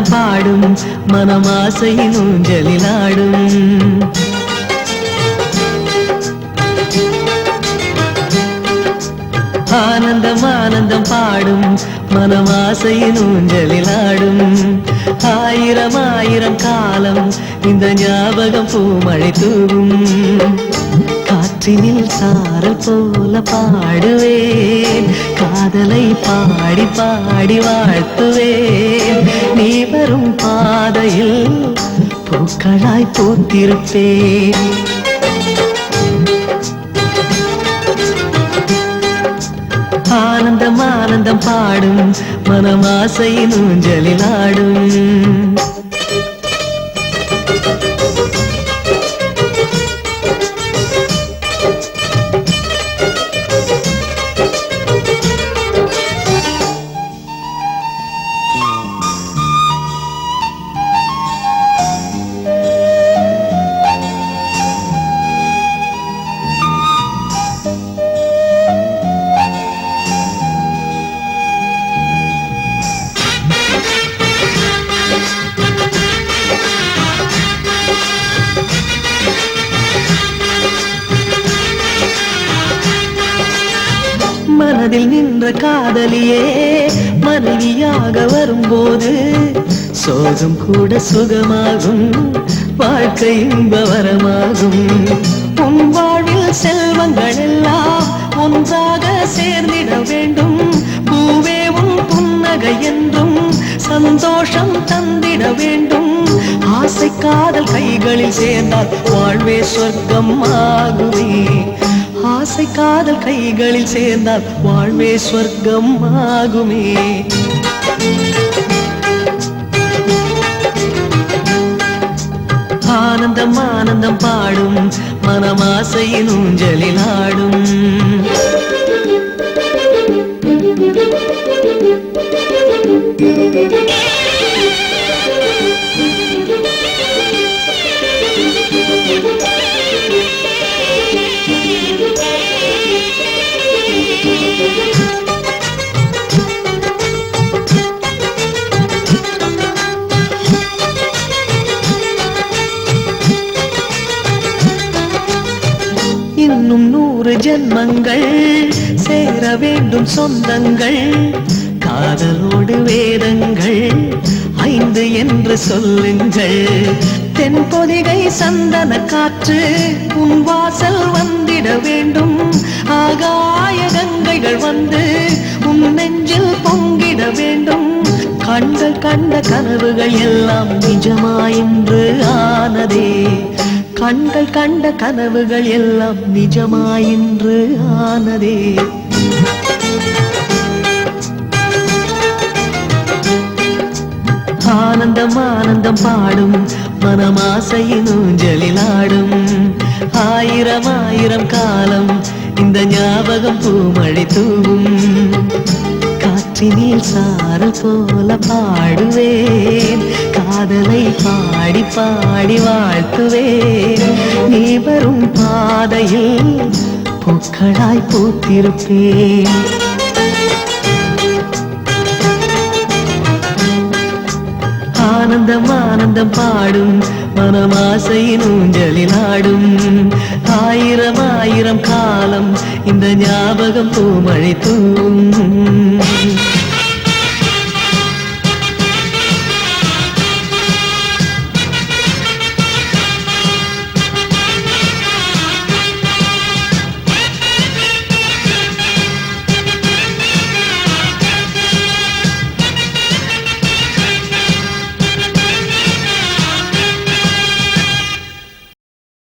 ஆனந்தம் பாடும் மனமாசையின் ஊஞ்சலிலாடும். ஆனந்தம் ஆனந்தம் பாடும் மனமாசையின் ஊஞ்சலிலாடும். ஆயிரம் ஆயிரம் காலம் இந்த ஞாபகம் பூமழை தூவும். காற்றினில் சாரல் போல பாடுவேன், காதலை பாடி பாடி வாழ்த்துவேன். நீ வரும் பாதையில் பூக்களாய் பூத்திருப்பேன். ஆனந்தம் ஆனந்தம் பாடும் மனமாசையின் ஊஞ்சலிலாடும். மனதில் நின்ற காதலியே மனைவியாக வரும்போது சோகம் கூட சுகமாகும், வாழ்க்கை இன்பவரமாகும். உன் வாழ்வில் செல்வங்கள் எல்லாம் ஒன்றாக சேர்ந்திட வேண்டும். பூவே உன் புன்னகை என்றும் சந்தோஷம் தந்திட வேண்டும். ஆசை காதல் கைகளில் சேர்ந்தால் வாழ்வே சொர்க்கம் ஆகுமே. ஆசை காதல் கைகளில் சேர்ந்தால் வாழ்வே சொர்க்கம் ஆகுமே. ஆனந்தம் ஆனந்தம் பாடும் மனமாசையின் ஊஞ்சலிலாடும். இன்னும் 100 ஜென்மங்கள் சேர வேண்டும் சொந்தங்கள். காதலோடு வேதங்கள் 5 என்று சொல்லுங்கள். தென்பொதிகை சந்தன காற்று உன் வாசல் வந்திட வேண்டும். ஆகாய கங்கைகள் வந்து உன் நெஞ்சில் பொங்கிட வேண்டும். கண்கள் கண்ட கனவுகள் எல்லாம் நிஜமாயின்று ஆனதே. கண்கள் கண்ட கனவுகள் எல்லாம் நிஜமாயின்று ஆனதே. ஆனந்தம் ஆனந்தம் பாடும் மனமாசையின் ஊஞ்சலிலாடும். ஆயிரம் ஆயிரம் காலம் இந்த ஞாபகம் பூமழை தூவும். காற்றினில் சாரல் போல பாடுவேன், காதலை பாடி பாடி வாழ்த்துவேன். நீ வரும் பாதையில் பூக்களாய் பூத்திருப்பேன். ஆனந்தம் ஆனந்தம் பாடும் மனமாசையின் ஊஞ்சலிலாடும். ஆயிரம் ஆயிரம் காலம் இந்த ஞாபகம் பூமழை தூவும்.